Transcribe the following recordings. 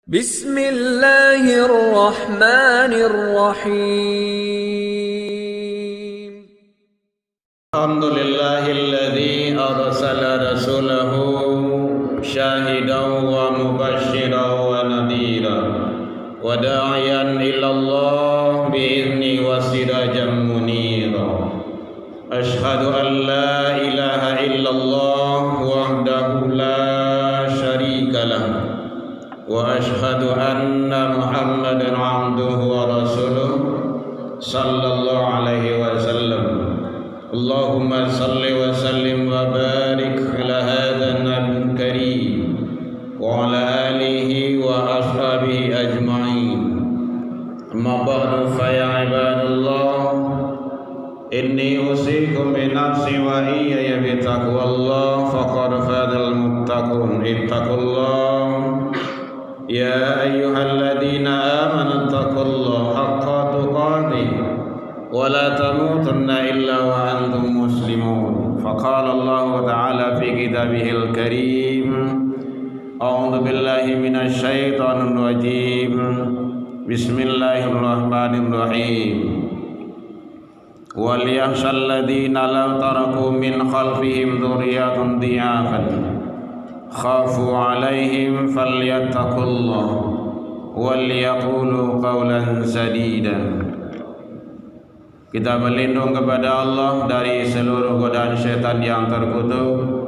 Bismillahirrahmanirrahim. Alhamdulillahilladzi arsala rasulahu syahidan wa mubasysyiran wa nadhiran wa da'iyan ilallah bi'izni wa sirajan munira. Asyhadu an la ilaha illallah wahdahu la syarika lah wa asyhadu anna Muhammadan abduhu wa rasuluh sallallahu alaihi wasallam. Allahumma salli wa sallim wa barik ala hadha an-nabiyil karim wa ala alihi wa ashabihi ajma'in. Amma ba'du fa ya ibadallah, inni usikum bi nafsi wa iyaya bi taqwallah faqad fazal muttaqun. Ittaqullah ya ayyuhalladzina amanu taqullaha haqqa tuqatih wa la tamutunna illa wa antum muslimun. Faqala Allah ta'ala fi kitabihil karim, a'udzu billahi minasy syaithanir rajim. Bismillahirrahmanirrahim. Wal yakhshal ladzina law taraku min khalfihim dzurriyyatan dhi'afan khafu 'alaihim falyattaqullah wal yaqulu qawlan sadida. Kita berlindung kepada Allah dari seluruh godaan syaitan yang terkutuk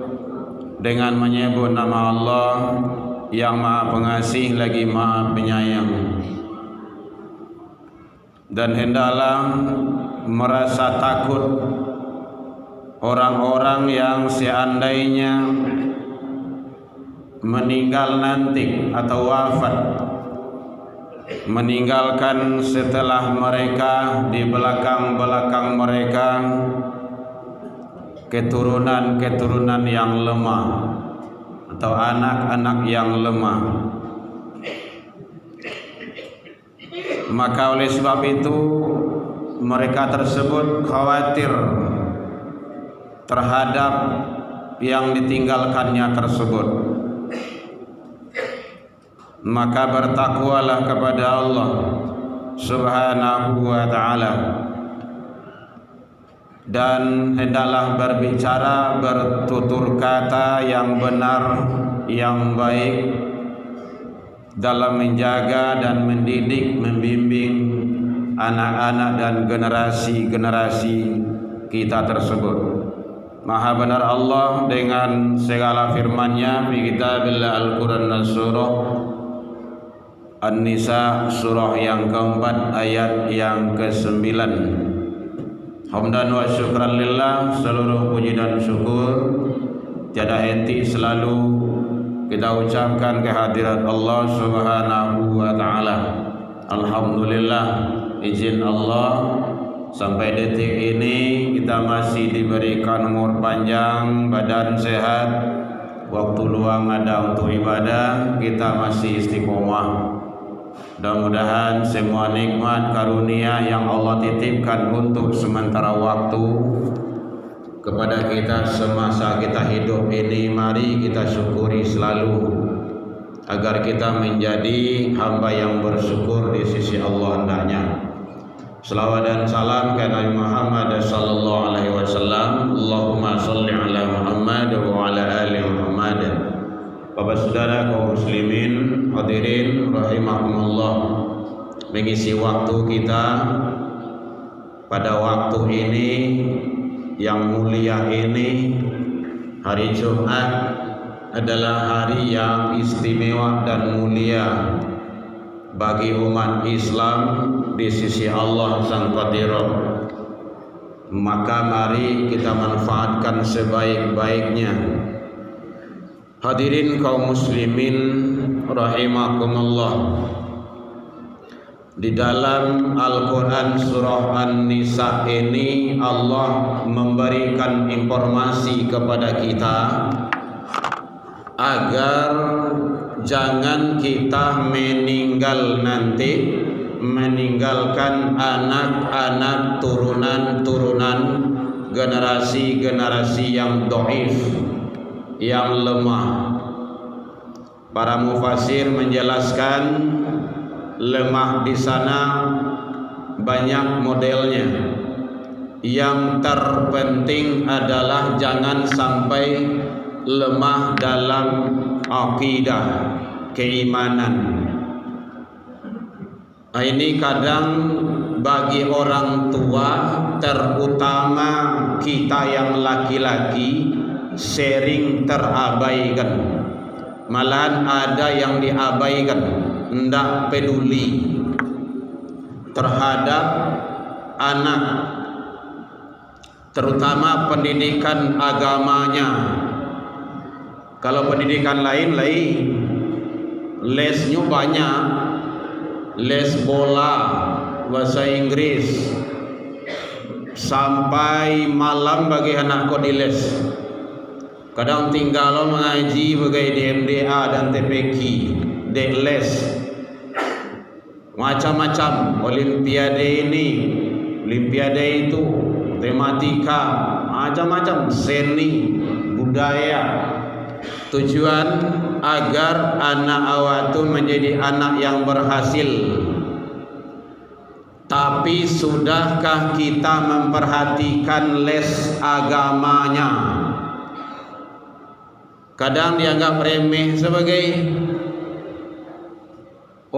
dengan menyebut nama Allah yang Maha Pengasih lagi Maha Penyayang. Dan hendaklah merasa takut orang-orang yang seandainya meninggal nanti atau wafat, meninggalkan setelah mereka di belakang-belakang mereka keturunan-keturunan yang lemah atau anak-anak yang lemah. Maka oleh sebab itu mereka tersebut khawatir terhadap yang ditinggalkannya tersebut. Maka bertakwalah kepada Allah Subhanahu wa ta'ala, dan hendaklah berbicara, bertutur kata yang benar, yang baik dalam menjaga dan mendidik, membimbing anak-anak dan generasi-generasi kita tersebut. Maha benar Allah dengan segala firman-Nya fi kitabillah Al-Qur'an surah An-Nisa surah yang keempat ayat yang ke-9. Hamdan wa syukran lillah, seluruh puji dan syukur tiada henti selalu kita ucapkan kehadirat Allah Subhanahu wa ta'ala. Alhamdulillah, izin Allah sampai detik ini kita masih diberikan umur panjang, badan sehat, waktu luang ada untuk ibadah, kita masih istiqomah. Mudah-mudahan semua nikmat karunia yang Allah titipkan untuk sementara waktu kepada kita semasa kita hidup ini, mari kita syukuri selalu agar kita menjadi hamba yang bersyukur di sisi Allah hendaknya. Selawat dan salam kepada Nabi Muhammad sallallahu alaihi wasallam. Allahumma shalli ala Muhammad wa ala ali Muhammad. Bapak saudara kaum muslimin hadirin rahimakumullah, mengisi waktu kita pada waktu ini yang mulia ini, hari Jumat adalah hari yang istimewa dan mulia bagi umat Islam di sisi Allah Sang Qadirah. Maka mari kita manfaatkan sebaik-baiknya. Hadirin kaum muslimin rahimakumullah, di dalam Al-Quran surah An-Nisa ini Allah memberikan informasi kepada kita agar jangan kita meninggal nanti meninggalkan anak-anak, turunan-turunan, generasi-generasi yang dhaif, yang lemah, Para mufasir menjelaskan lemah di sana banyak modelnya. Yang terpenting adalah jangan sampai lemah dalam akidah, keimanan. Ini kadang bagi orang tua, terutama kita yang laki-laki, sering terabaikan. Malahan ada yang diabaikan, tidak peduli terhadap anak, terutama pendidikan agamanya. Kalau pendidikan lain, lesnya banyak, les bola, bahasa Inggris, sampai malam bagi anakku di les. Kadang tinggal mengaji bagai DMDA dan TPQ, di les, macam-macam, olimpiade ini, olimpiade itu, tematika, macam-macam, seni, budaya. Tujuan agar anak awak itu menjadi anak yang berhasil. Tapi sudahkah kita memperhatikan les agamanya? Kadang dianggap remeh sebagai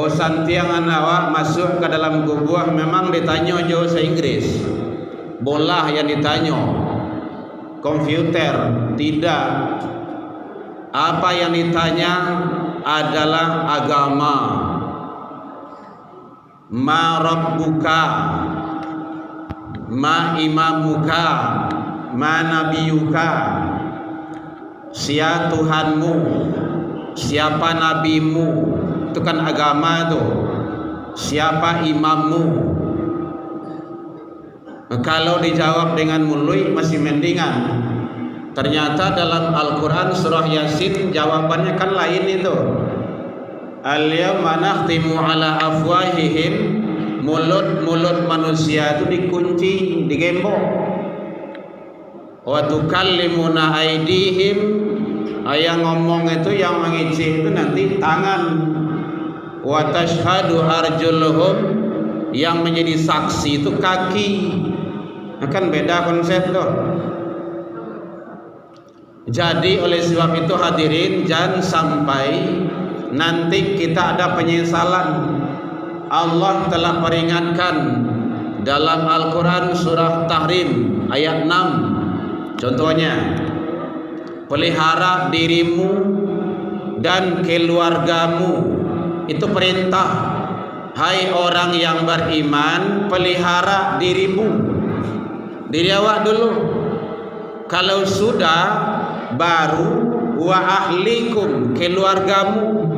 santiang anak awak masuk ke dalam kubuah, memang ditanya bahasa Inggris, bola yang ditanya, komputer tidak. Apa yang ditanya adalah agama. Ma rabbuka, ma imamuka, ma nabiyuka. Siapa Tuhanmu, siapa nabimu, itu kan agama tuh. Siapa imammu? Kalau dijawab dengan mului masih mendingan. Ternyata dalam Al-Quran surah Yasin jawabannya kan lain itu. Al-yawma nakhtimu ala afwahihim, mulut manusia itu dikunci, digembok. Wa tukallimuna aidihim, yang ngomong itu, yang mengicik itu nanti tangan. Wa tashhadu arjuluhum, yang menjadi saksi itu kaki. Akan beda konsep tuh. Jadi oleh sebab itu hadirin, jangan sampai nanti kita ada penyesalan. Allah telah peringatkan dalam Al-Quran surah Tahrim ayat 6. Contohnya, pelihara dirimu dan keluargamu. Itu perintah. Hai orang yang beriman, pelihara dirimu, diri awak dulu. Kalau sudah, baru wa ahlikum, keluargamu.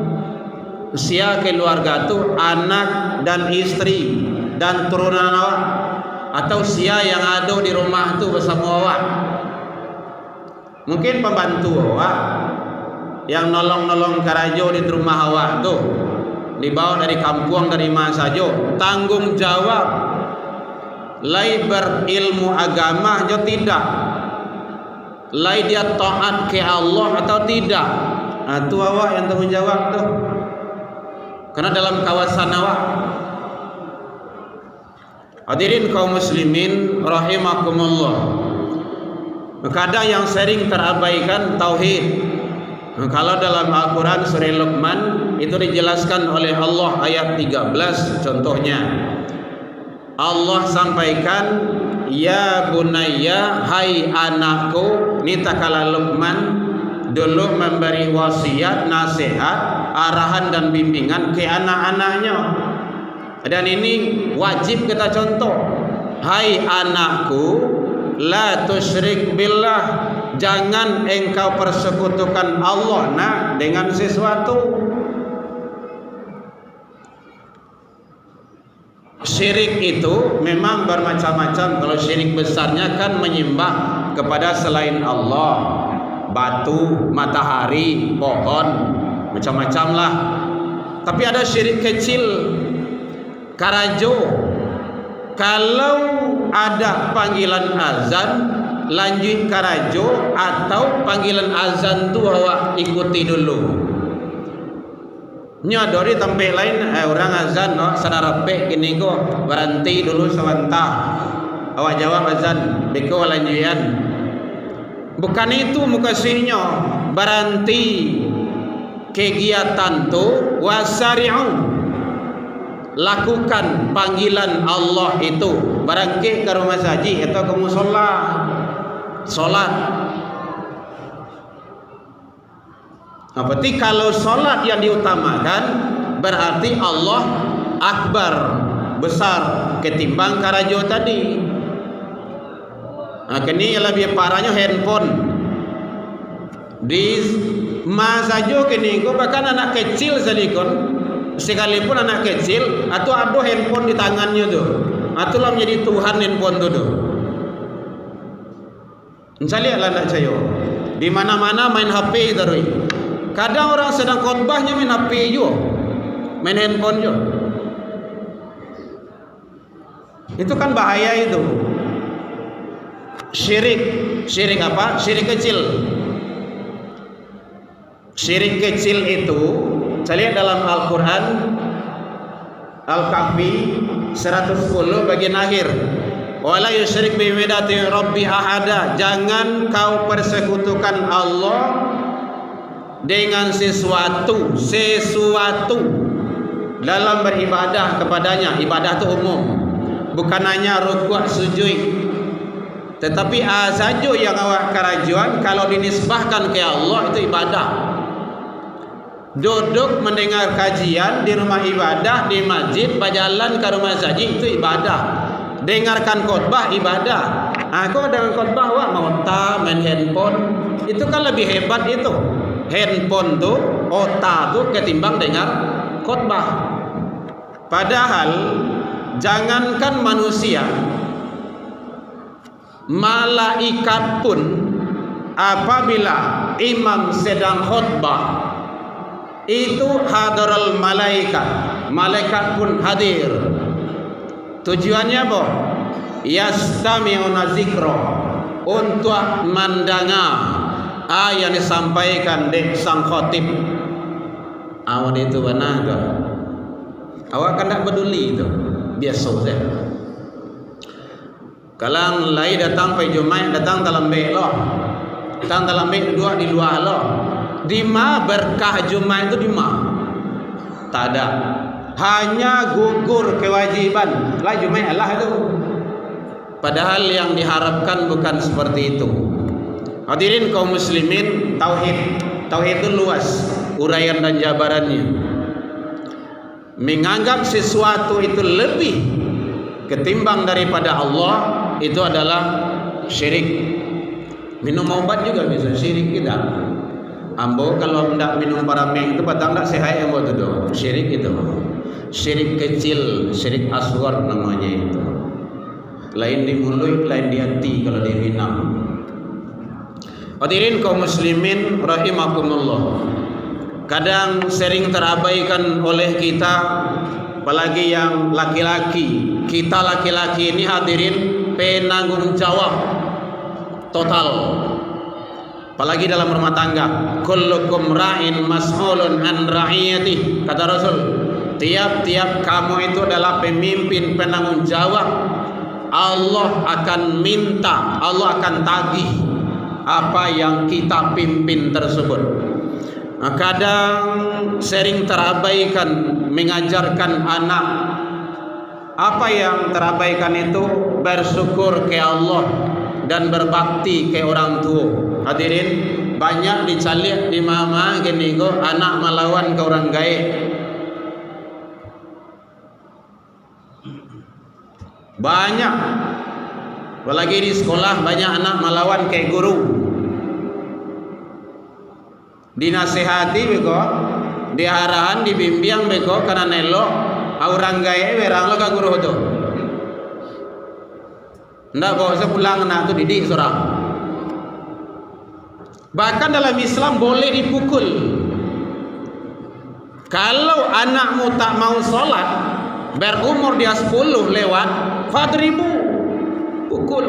Usia keluarga itu anak dan istri dan turunan awak, atau sia yang ada di rumah itu bersama awak. Mungkin pembantu awak yang nolong-nolong karajo di rumah awak tuh, dibawa dari kampung, dari mana saja, tanggung jawab. Lai berilmu agama atau tidak, lai dia taat ke Allah atau tidak, itu awak yang tanggung jawab tuh. Karena dalam kawasan awak. Hadirin kaum muslimin rahimakumullah, kadang yang sering terabaikan tauhid. Kalau dalam Al-Quran surah Luqman itu dijelaskan oleh Allah ayat 13 contohnya. Allah sampaikan, ya bunayya, hai anakku. Ini tak kala Luqman dulu memberi wasiat, nasihat, arahan dan bimbingan ke anak-anaknya. Dan ini wajib kita contoh. Hai anakku, la tusyrik billah, jangan engkau persekutukan Allah dengan sesuatu. Syirik itu memang bermacam-macam. Kalau syirik besarnya kan menyembah kepada selain Allah, batu, matahari, pohon, macam-macam lah. Tapi ada syirik kecil, karajo. Kalau ada panggilan azan, lanjut karajo, atau panggilan azan tu awak ikuti dulu. Nyodori tempat lain orang azan no sanarape gini ko berhenti dulu sebentar. Awak jawab azan beko lanjuan. Bukan itu mukasinya berhenti kegiatan tu wasari'u, lakukan panggilan Allah itu barangke ke rumah saji atau ke musola solat. Nah, berarti kalau solat yang diutamakan berarti Allah akbar, besar ketimbang karajo tadi. Nah, kini lebih parahnya handphone di masa jo kini ko bahkan anak kecil sedikit sekalipun anak kecil atau ada handphone di tangannya tu, atulah menjadi Tuhan handphone tu. Misalnya lah nak cayo, di mana-mana main HP terus. Kadang orang sedang khotbahnya main HP jo, main handphone jo. Itu kan bahaya itu. Syirik apa? Syirik kecil. Syirik kecil itu saya lihat dalam Al-Quran Al-Kahfi 110 bagian akhir, wala yusyrik bi ibadati rabbi ahada, jangan kau persekutukan Allah dengan sesuatu dalam beribadah kepadanya. Ibadah itu umum, bukan hanya rukuk sujud, tetapi saja yang awak kerajuan kalau dinisbahkan ke Allah itu ibadah. Duduk mendengar kajian di rumah ibadah, di masjid, berjalan ke rumah saji itu ibadah. Dengarkan khotbah ibadah. Aku dengan khotbah wah mau main handphone, itu kan lebih hebat itu. Handphone tu, otak tu ketimbang dengar khotbah. Padahal jangankan manusia, malaikat pun apabila imam sedang khotbah itu hadarul malaikat pun hadir. Tujuannya apa? Yastami'una zikra, untuk mendengar yang disampaikan oleh sang khatib. Awak itu benar ke? Awak kan tak peduli itu, biasa saja. Kalau lain datang pai Jumat, datang dalam bek loh, datang dalam bek dua di luar loh. Di ma berkah Jumat itu di ma? Tak ada. Hanya gugur kewajiban. Lah Jumat Allah itu. Padahal yang diharapkan bukan seperti itu. Hadirin kaum muslimin, tauhid itu luas uraian dan jabarannya. Menganggap sesuatu itu lebih ketimbang daripada Allah itu adalah syirik. Minum obat juga bisa syirik kita. Ambo kalau tidak minum paramek itu patang tak sehat ambo tu doh. Syirik itu. Syirik kecil, syirik asghar namanya itu. Lain di mulut, lain di hati kalau diminum. Hadirin kaum muslimin rahimakumullah. Kadang sering terabaikan oleh kita, apalagi yang laki-laki. Kita laki-laki ini hadirin penanggung jawab total. Apalagi dalam rumah tangga, kullukum ra'in mas'ulun an ra'iyati, kata Rasul. Tiap-tiap kamu itu adalah pemimpin penanggung jawab. Allah akan minta, Allah akan tagih apa yang kita pimpin tersebut. Kadang sering terabaikan mengajarkan anak. Apa yang terabaikan itu? Bersyukur ke Allah dan berbakti ke orang tua. Hadirin, banyak dicalik di mama gini go, anak melawan ke orang gaib. Banyak, apalagi di sekolah banyak anak melawan ke guru. Dinasihati beko, diarahan, dibimbing beko karena nelo orang gaib berang lo ke guru tu. Ndak bawa sepulang anak tu didik seorang. Bahkan dalam Islam boleh dipukul. Kalau anakmu tak mau sholat, berumur dia 10 lewat, fadribu, pukul.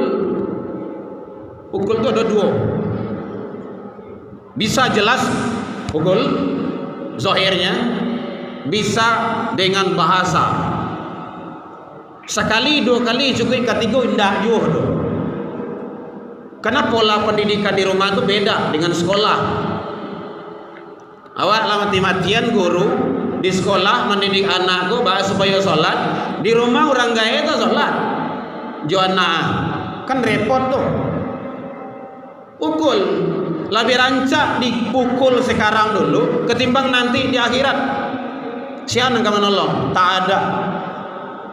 Pukul itu ada 2. Bisa jelas pukul zahirnya, bisa dengan bahasa. Sekali dua kali cukup, ketiga indah juga tu. Karena pola pendidikan di rumah itu beda dengan sekolah. Awak lah mati-matian guru di sekolah mendidik anakku bahas supaya sholat, di rumah orang gaya itu sholat. Joanna kan repot tuh. Pukul lebih rancak dipukul sekarang dulu ketimbang nanti di akhirat. Siapa yang menolong? Tak ada.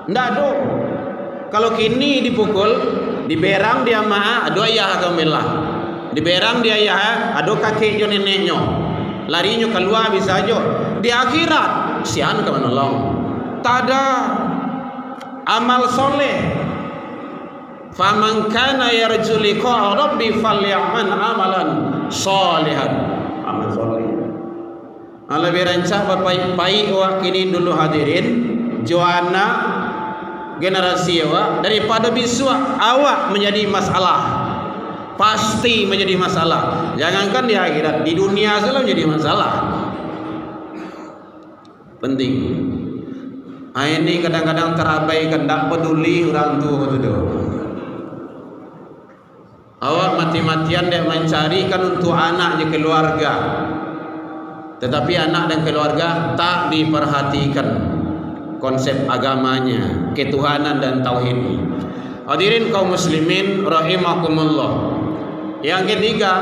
Ndak ada. Kalau kini dipukul, diberang dia maa, ado ayah kamelah. Diberang dia ayah, ado kakek jo neneknya. Larinya keluar bisa aja. Di akhirat, siapa yang menolong? Tak ada. Amal soleh. Faman kana yarju liqa'a rabbi falyamal amalan sholihan. Amal soleh. Lebih rancak berbaik-baik awak kini dulu hadirin, Joanna generasi awak daripada besok awak menjadi masalah. Pasti menjadi masalah. Jangankan di akhirat, di dunia saja menjadi masalah. Penting. Ini kadang-kadang terabaikan, tak peduli orang tua itu. Awak mati-matian dia mencarikan untuk anak di keluarga, tetapi anak dan keluarga tak diperhatikan konsep agamanya, ketuhanan dan tauhid. Hadirin kaum muslimin rahimakumullah. Yang ketiga,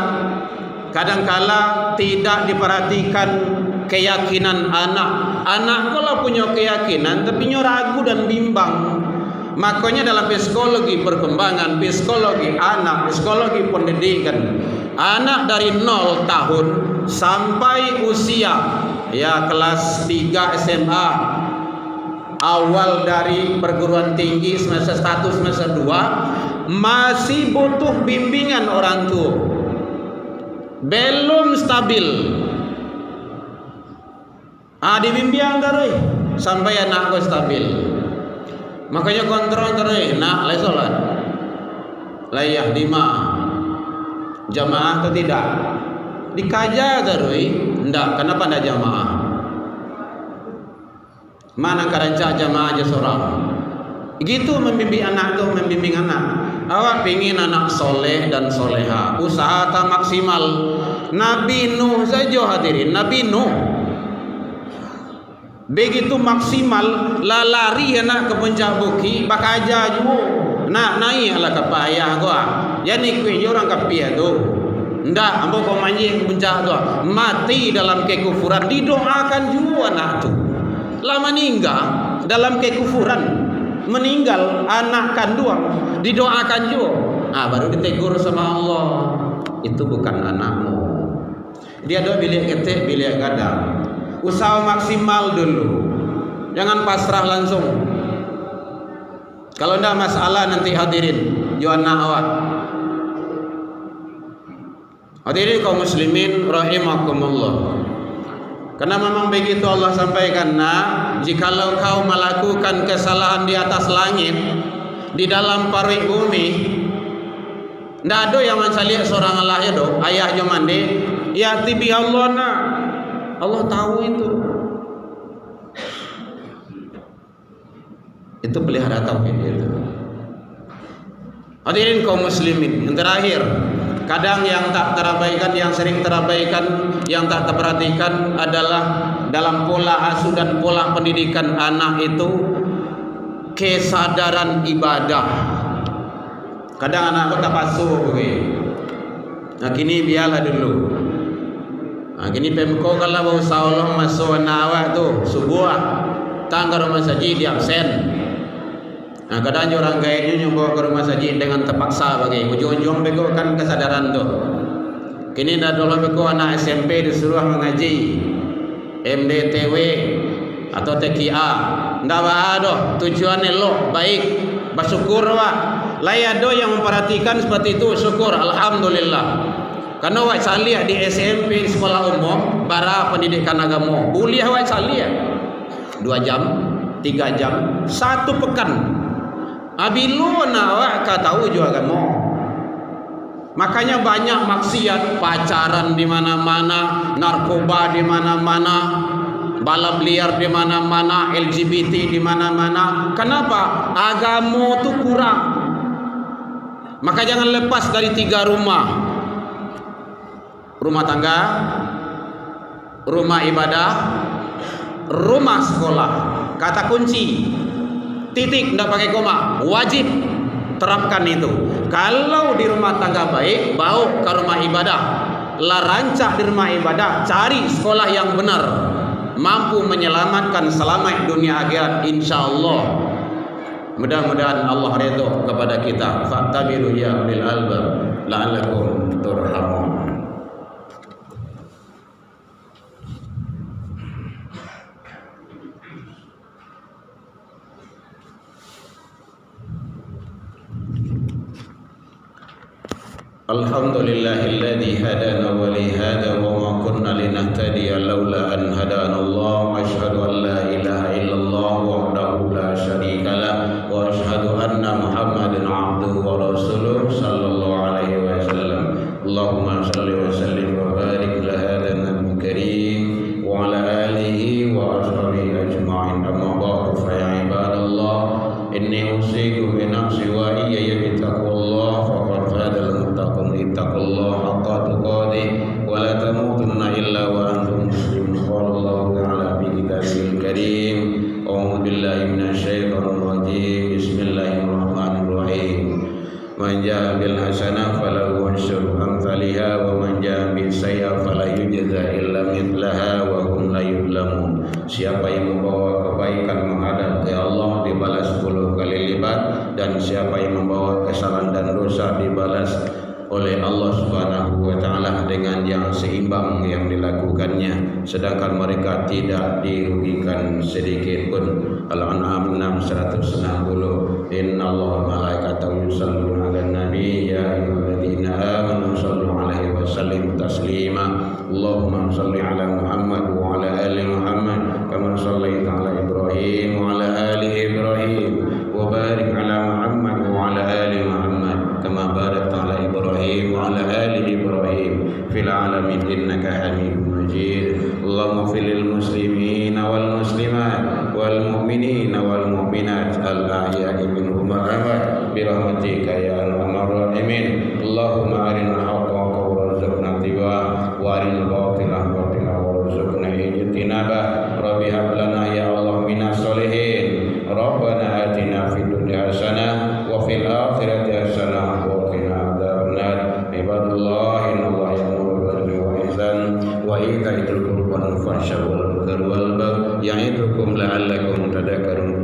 kadangkala tidak diperhatikan keyakinan anak. Anak kalau punya keyakinan tapi ragu dan bimbang. Makanya dalam psikologi perkembangan, psikologi anak, psikologi pendidikan, anak dari 0 tahun sampai usia ya kelas 3 SMA, awal dari perguruan tinggi semester 1 semester 2 masih butuh bimbingan orang tua. Belum stabil. Dibimbing terus sampai anakku stabil. Makanya kontrol terus, nak lay solat, layah dima, jamaah atau tidak, dikaja terus, ndak, kenapa ndak jamaah? Mana karancak jamaah aja seorang? Gitu membimbing anak tu, membimbing anak. Awak pingin anak soleh dan soleha, usaha tak maksimal. Nabi Nuh saja hadirin, Nabi Nuh. Begitu maksimal lari anak ke puncak bukit bakaja juga nak naiklah ke payah gua jadi kuih orang kapia tu ndak ambo kau manjing ke puncak tu mati dalam kekufuran didoakan juga anak tu lama meninggal dalam kekufuran meninggal anak kandung didoakan juga baru ditegur sama Allah itu bukan anakmu dia doa bilik ketek bilik gadang. Usaha maksimal dulu, jangan pasrah langsung. Kalau tidak masalah nanti hadirin Joanna awak. Hadirin kaum muslimin rahimakumullah. Karena memang begitu Allah sampaikan, nah, jikalau kau melakukan kesalahan di atas langit, di dalam parit bumi, tidak ada yang mencari seorang Allah ya do, ayah jomande, ya tibi Allah nak. Allah tahu itu pelihara tauhid itu. Hadirin kaum muslimin, yang terakhir, kadang yang tak terabaikan, yang sering terabaikan, yang tak terperhatikan adalah dalam pola asuh dan pola pendidikan anak itu kesadaran ibadah. Kadang anak tak pasuh begini. Nah kini biarlah dulu. Gini pemko kalau mau Allah masuk nawa tu subuh tangga rumah saji di absen. Kadang orang gaya nyumbang ke rumah saji dengan terpaksa bagi ujung-ujung beko kan kesadaran tu. Kini dah dulu beko anak SMP disuruh mengaji MDTW atau TKA. Ndak ada tujuan elok baik bersyukur wa. Layado yang memperhatikan seperti itu syukur alhamdulillah. Karena awak salih di SMP di sekolah umum bara pendidikan agama kuliah awak salih 2 jam 3 jam 1 pekan abilu nak awak ka tahu juga agama. Makanya banyak maksiat, pacaran di mana-mana, narkoba di mana-mana, balap liar di mana-mana, LGBT di mana-mana. Kenapa? Agama tu kurang. Maka jangan lepas dari 3 rumah. Rumah tangga, rumah ibadah, rumah sekolah. Kata kunci, titik, tidak pakai koma, wajib terapkan itu. Kalau di rumah tangga baik, bawa ke rumah ibadah. Lah rancak di rumah ibadah, cari sekolah yang benar, mampu menyelamatkan selamat dunia akhirat, insyaallah. Mudah-mudahan Allah ridho kepada kita. Fa'tabiru ya ulil albab la'allakum turhamun. Alhamdulillahilladzi hadana wa li hada wa ma kunna linahtadiya laula an hadana Allah. Asyhadu an la ilaha illallah wahdahu la syarika lah wa asyhadu anna Muhammadan abduhu wa rasuluh sallallahu alaihi wasallam. Allahumma shalli wa sallim wa barik ala hadzal nabiyil karim wa ala alihi wa ashabihi ajma'in. Amma ba'du fa ya ibadallah, inni usikum bi nafsi wa iyaya bi taqwallah faqad fadal muttaqun ittaqullaha haqqa tuqatih wa la tamutunna illa wa antum muslimun. Qala Allah ta'ala fi kitabil karim, a'udzu billahi minasy syaithanir rajim. Bismillahirrahmanirrahim. Man jaa bil hasanah falahu asyru amsalha wa man jaa bis sayyi'ah fala yujza illa mithlaha wa hum la yuzlamun. Siapa yang membawa kebaikan menghadap ke Allah dibalas 10 kali lipat, dan siapa yang membawa kesalahan dan dosa dibalas oleh Allah Subhanahu wa taala dengan yang seimbang yang dilakukannya, sedangkan mereka tidak dirugikan sedikit pun. Al-An'am 160. Innallaha wa malaikatahu yusholluna 'alan nabi ya ayyuhalladzina amanu shallu 'alaihi wa sallimu taslima. Allahumma shalli 'ala Muhammad wa 'ala ali Muhammad kama shallaita 'ala Ibrahim wa 'ala ali Ibrahim wa barik 'ala Muhammad wa 'ala ali Muhammad kama barakta 'ala Ibrahim wa 'ala ali Ibrahim fil 'alamin innaka Hamidum Majid. Allahumma fil lil muslimina wal muslimat wal mu'minina wal mu'minat al ahya'i minhum wal amwat bi rahmatika ya arhamar rahimin. Allahumma arinal haqqa haqqan warzuqna ittiba'ahu wa arinal batila batilan warzuqna ijtinabah. Rabbi hab lana ya Allah minas solihin. Rabbana atina fid dunya hasanah wa fil akhirati hasanah wa qina adzabannar. Ibadallah, innallaha ya'muru bil 'adli wal ihsan wa ita'i dzil qurba wal fahsya'i wal munkari wal baghi ya'idukum la'allakum tadhakkarun.